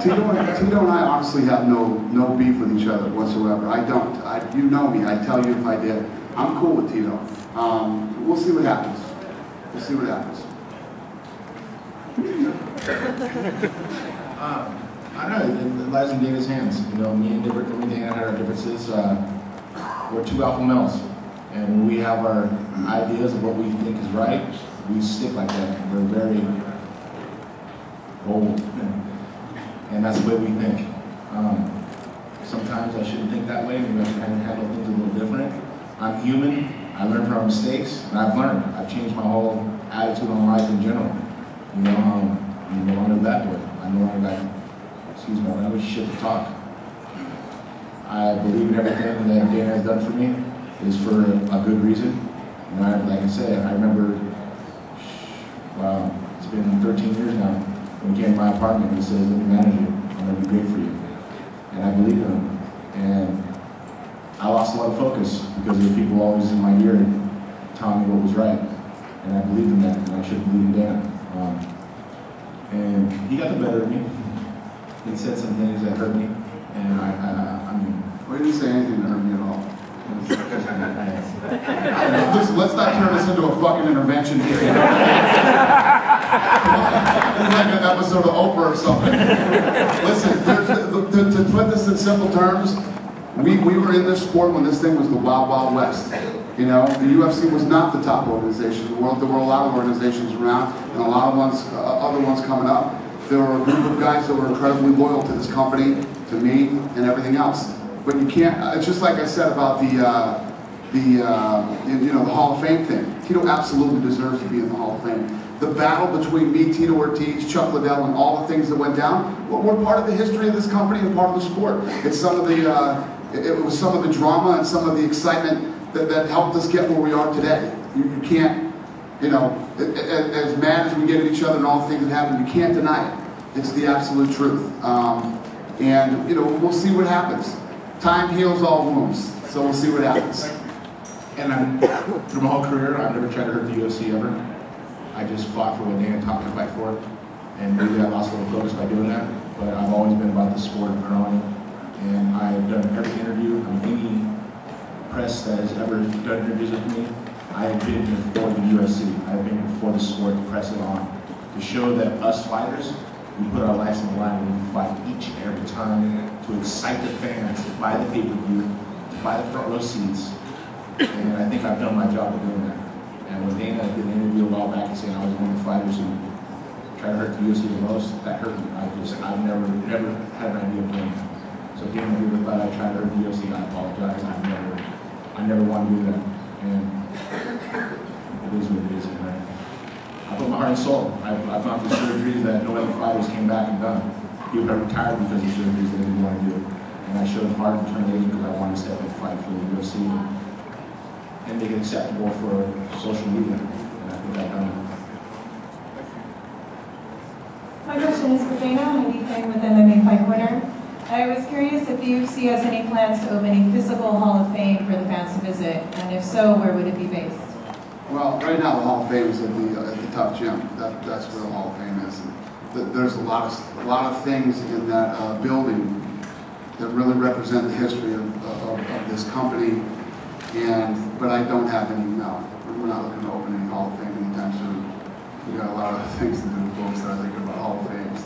Tito and I honestly have no beef with each other whatsoever. I don't. You know me. I'd tell you if I did. I'm cool with Tito. We'll see what happens. We'll see what happens. I don't know. It lies in Dana's hands. You know, me and Dana had our differences. We're two alpha males, and when we have our ideas of what we think is right, we stick like that. We're very bold, and that's the way we think. Sometimes I shouldn't think that way. Maybe I should handle things a little different. I'm human. I learn from our mistakes, and I've learned. I've changed my whole attitude on life in general. You know, I'm no longer that way. I no longer got, excuse my language, shit to talk. I believe in everything that Dana has done for me is for a good reason. And like I said, I remember, wow, it's been 13 years now. When he came to my apartment, he says, "Let me manage you. I'm going to be great for you." And I believed in him. And I lost a lot of focus because there were people always in my ear telling me what was right. And I believed in that, and I should believe in Dana. And he got the better of me. He said some things that hurt me. And I mean... Well, he didn't say anything that hurt me at all. Listen, let's not turn this into a fucking intervention here. It's like an episode of Oprah or something. Listen, to put this in simple terms, we were in this sport when this thing was the Wild Wild West. You know, the UFC was not the top organization in the world. There were a lot of organizations around, and a lot of other ones coming up. There were a group of guys that were incredibly loyal to this company, to me, and everything else. But you can't. It's just like I said about the Hall of Fame thing. Tito absolutely deserves to be in the Hall of Fame. The battle between me, Tito Ortiz, Chuck Liddell, and all the things that went down were part of the history of this company and part of the sport. It's some of the. It was some of the drama and some of the excitement that helped us get where we are today. You can't, you know, as mad as we get at each other and all the things that happen, you can't deny it. It's the absolute truth. And, you know, we'll see what happens. Time heals all wounds, so we'll see what happens. And through my whole career, I've never tried to hurt the UFC ever. I just fought for what Dana taught me to fight for. And maybe I lost a little focus by doing that, but I've always been about the sport of growing. And I've done every interview, any press that has ever done interviews with me. I have been here for the UFC. I've been here for the sport to press it on. To show that us fighters, we put our lives on the line when we fight each and every time, to excite the fans, to buy the pay-per-view, to buy the front row seats. And I think I've done my job of doing that. And when Dana did an interview a while back and saying I was one of the fighters who tried to hurt the UFC the most, that hurt me. I've never had an idea of doing that. So Dana, if you're glad I tried to hurt the UFC, I apologize. I never want to do that. And it is what it is, right? I put my heart and soul. I've gone through surgeries that no other fighters came back and done. People got retired because of surgeries that they didn't want to do. And I showed heart and determination because I wanted to step up and fight for the UFC and make it acceptable for social media. And I think I've done it. My question is for Dana. I'm Ethan with MMA Fight Corner. I was curious if the UFC has any plans to open a physical Hall of Fame for the fans to visit, and if so, where would it be based? Well, right now the Hall of Fame is at the Tough Gym. That's where the Hall of Fame is. And there's a lot of things in that building that really represent the history of this company. But I don't have any. No, we're not looking to open any Hall of Fame anytime soon. We got a lot of things to do before we start thinking about Hall of Fames.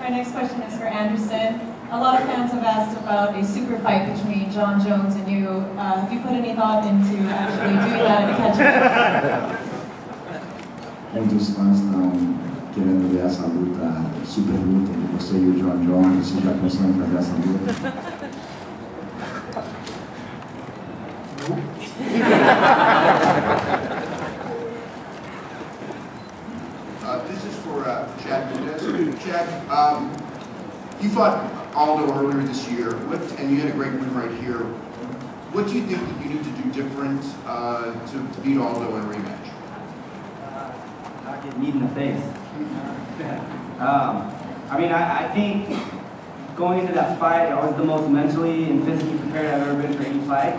Our next question is for Anderson. A lot of fans have asked about a super fight between Jon Jones and you. Have you put any thought into actually doing that and catching? Muitos fãs estão querendo ver essa luta, super luta de você e o Jon Jones. Você já pensou em fazer essa luta? This is for Chad Mendez. Chad, you fought Aldo earlier this year, and you had a great win right here. What do you think that you need to do different to beat Aldo in a rematch? Not get meat in the face. I mean, I think going into that fight, I was the most mentally and physically prepared I've ever been for any fight.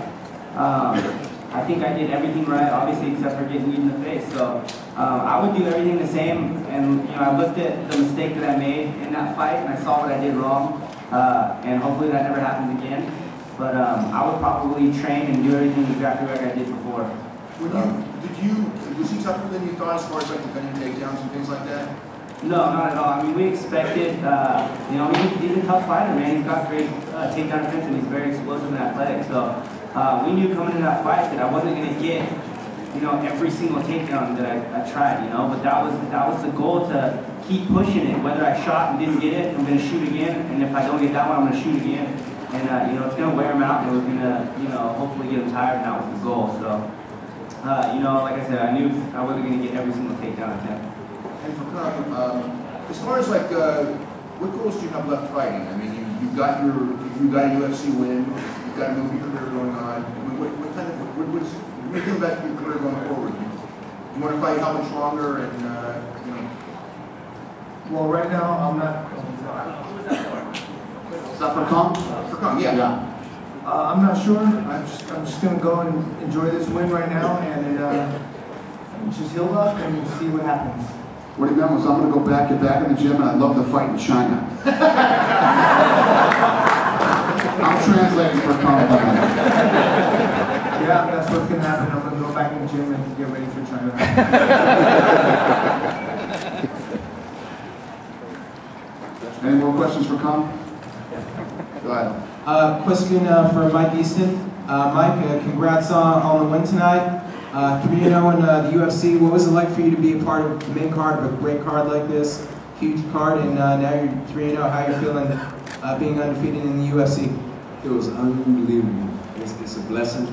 I think I did everything right, obviously, except for getting kneed in the face. So I would do everything the same. And I looked at the mistake that I made in that fight, and I saw what I did wrong. And hopefully that never happens again. But I would probably train and do everything exactly like I did before. Was he tougher than you thought as far as like defending takedowns and things like that? No, not at all. I mean, we expected, he's a tough fighter, man. He's got great takedown defense, and he's very explosive and athletic. So we knew coming into that fight that I wasn't going to get, every single takedown that I tried, But that was the goal, to keep pushing it. Whether I shot and didn't get it, I'm going to shoot again. And if I don't get that one, I'm going to shoot again. And, it's going to wear him out, and we're going to, hopefully get him tired, and that was the goal. So, like I said, I knew I wasn't going to get every single takedown attempt. And for as far as like, what goals do you have left fighting? I mean, you've got a UFC win, you've got a movie career going on. I mean, what do you think about your career going forward? You want to fight how much longer? And Well, right now I'm not. Is that for Kong? For Kong, yeah. I'm not sure. I'm just gonna go and enjoy this win right now, and just heal up and see what happens. What he meant was, I'm going to get back in the gym, and I'd love to fight in China. I'm translating for Kong. Yeah, that's what's going to happen. I'm going to go back in the gym and get ready for China. Any more questions for Kong? Go ahead. Question for Mike Easton. Mike, congrats on the win tonight. 3-0 in the UFC. What was it like for you to be a part of the main card of a great card like this? Huge card, and now you're 3-0. How are you feeling being undefeated in the UFC? It was unbelievable. It's a blessing,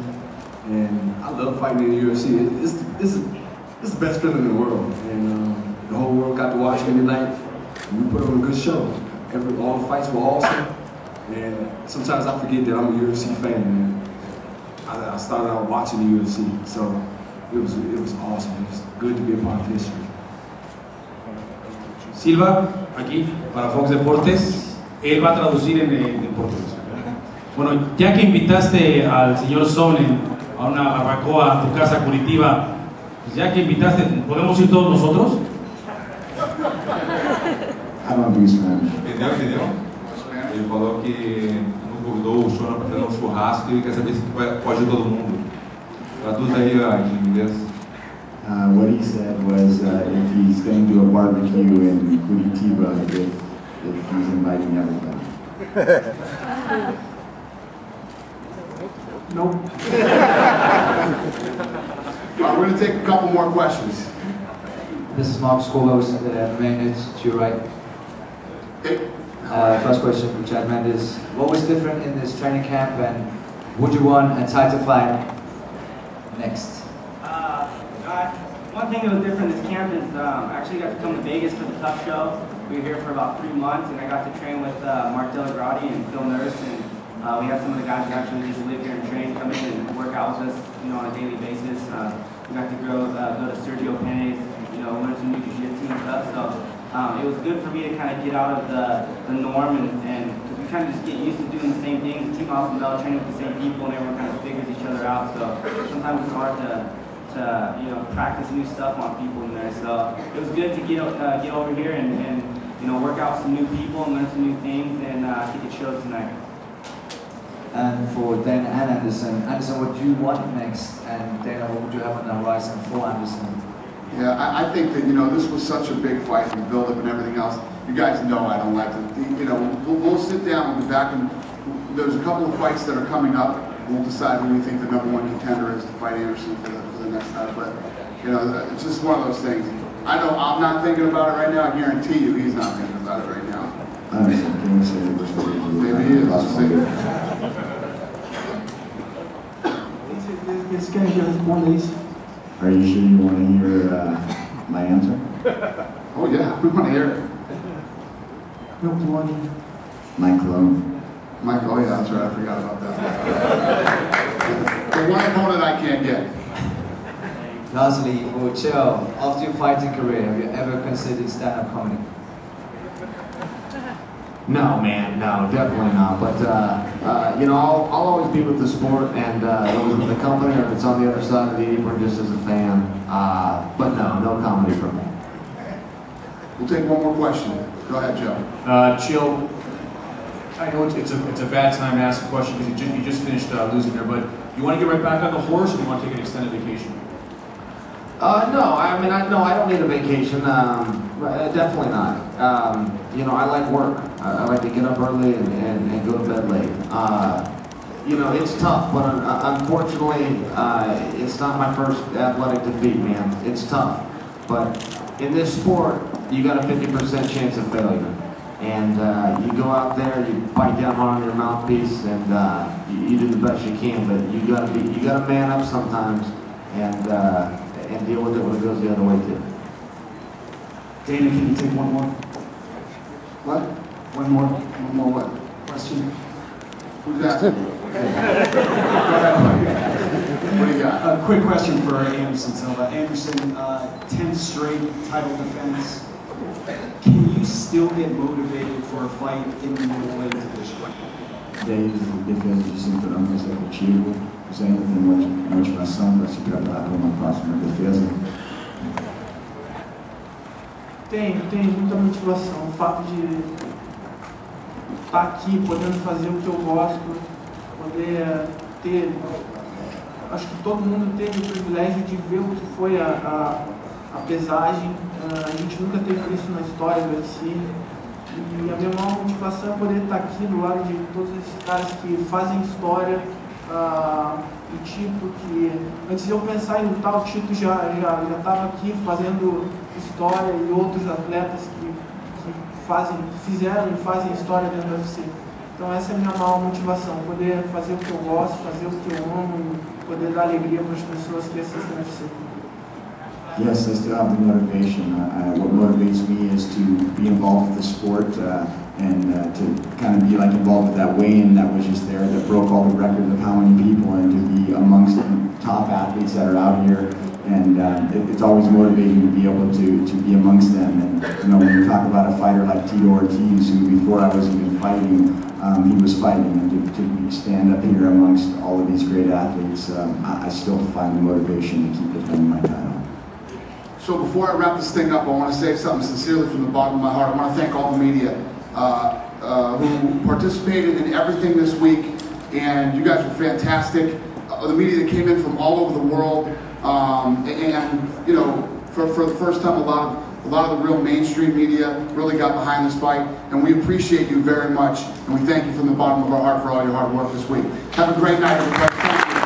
and I love fighting in the UFC. It's the best feeling in the world, and the whole world got to watch me tonight. And we put on a good show. All the fights were awesome, and sometimes I forget that I'm a UFC fan, man. I started out watching the UFC, so it was awesome. It was good to be a part of history. Silva, aquí, para Fox Deportes. Él va a traducir en portugués. Bueno, ya que invitaste al señor Sonnen a una barbacoa a tu casa Curitiba, pues ya que invitaste, ¿podemos ir todos nosotros? I don't do Spanish. Entendeu? Ele falou que convidou o Sonnen para fazer um churrasco e ele quer saber se pode ir todo mundo. Traduz aí em inglês. What he said was if he's going to do a barbecue in Curitiba, if he's inviting everybody. Nope. We're going to take a couple more questions. This is Mark Scorlos, Mendes, to your right. First question for Chad Mendes. What was different in this training camp, and would you want a title fight next? One thing that was different this camp is I actually got to come to Vegas for the Tough Show. We were here for about 3 months, and I got to train with Mark Delagrati and Phil Nurse, and we had some of the guys who actually just live here and train, come in and work out with us, on a daily basis. We got to go to Sergio Pene's, learn some new jiu-jitsu and stuff. So it was good for me to kind of get out of the norm, and we kind of just get used to doing the same things. Team Alphabet, training with the same people, and everyone kind of figures each other out. So sometimes it's hard to practice new stuff on people in there. So it was good to get over here and work out with some new people and learn some new things, and I think it showed tonight. And for Dana and Anderson, what do you want next? And Dana, what would you have on the horizon for Anderson? Yeah, I think that, this was such a big fight and the build-up and everything else. You guys know I don't like to, we'll sit down, we'll be back, and there's a couple of fights that are coming up. We'll decide who we think the #1 contender is to fight Anderson for the next time. But, it's just one of those things. I know I'm not thinking about it right now. I guarantee you he's not thinking about it right now. Maybe he is. Are you sure you want to hear my answer? Oh yeah, we want to hear it. My clone. Mike, oh yeah, that's right, I forgot about that. The one opponent I can't get. Lastly, for Chael, after your fighting career, have you ever considered stand-up comedy? No, man, no, definitely not. But You know, I'll always be with the sport, and whether it's with the company or if it's on the other side of the apron just as a fan. But no comedy for me. We'll take one more question. Go ahead, Joe. Chael, I know it's a bad time to ask a question because you just finished losing there, but you want to get right back on the horse, or do you want to take an extended vacation? No, I mean, I don't need a vacation. Definitely not. You know, I like work. I like to get up early and go to bed late. You know, it's tough, but unfortunately, it's not my first athletic defeat, man. It's tough. But in this sport, you got a 50% chance of failure. And you go out there, you bite down hard on your mouthpiece, and you do the best you can. But you gotta man up sometimes, and deal with it when it goes the other way too. Dana, can you take one more? What? One more what? question? Who's asking? What do you got? A quick question for Anderson Silva. Anderson, 10th straight title defense. Can you still get motivated for a fight in the middleweight division? 10 defesas de cinturão consecutivo. Você ainda tem motivação para se preparar para uma próxima defesa? Tem muita motivação. O fato de estar aqui, podendo fazer o que eu gosto, poder ter. Acho que todo mundo teve o privilégio de ver o que foi a pesagem. A gente nunca teve isso na história do UFC. E a minha maior motivação é poder estar aqui do lado de todos esses caras que fazem história. O Tito, que antes de eu pensar em lutar, o Tito já estava aqui fazendo história, e outros atletas que fizeram e fazem história dentro do UFC. Então essa é a minha maior motivação, poder fazer o que eu gosto, fazer o que eu amo, e poder dar alegria para as pessoas que assistem o UFC. Yes, I still have the motivation. What motivates me is to be involved with the sport and to kind of be like involved with that weigh-in that was just there, that broke all the records of how many people, and to be amongst the top athletes that are out here. And it's always motivating to be able to be amongst them. And you know, when you talk about a fighter like Tito Ortiz, who before I was even fighting, he was fighting, and to stand up here amongst all of these great athletes, I still find the motivation to keep defending my title. So before I wrap this thing up, I want to say something sincerely from the bottom of my heart. I want to thank all the media who participated in everything this week, and you guys were fantastic. The media that came in from all over the world, and you know, for the first time, a lot of the real mainstream media really got behind this fight, and we appreciate you very much, and we thank you from the bottom of our heart for all your hard work this week. Have a great night, everybody. Thank you.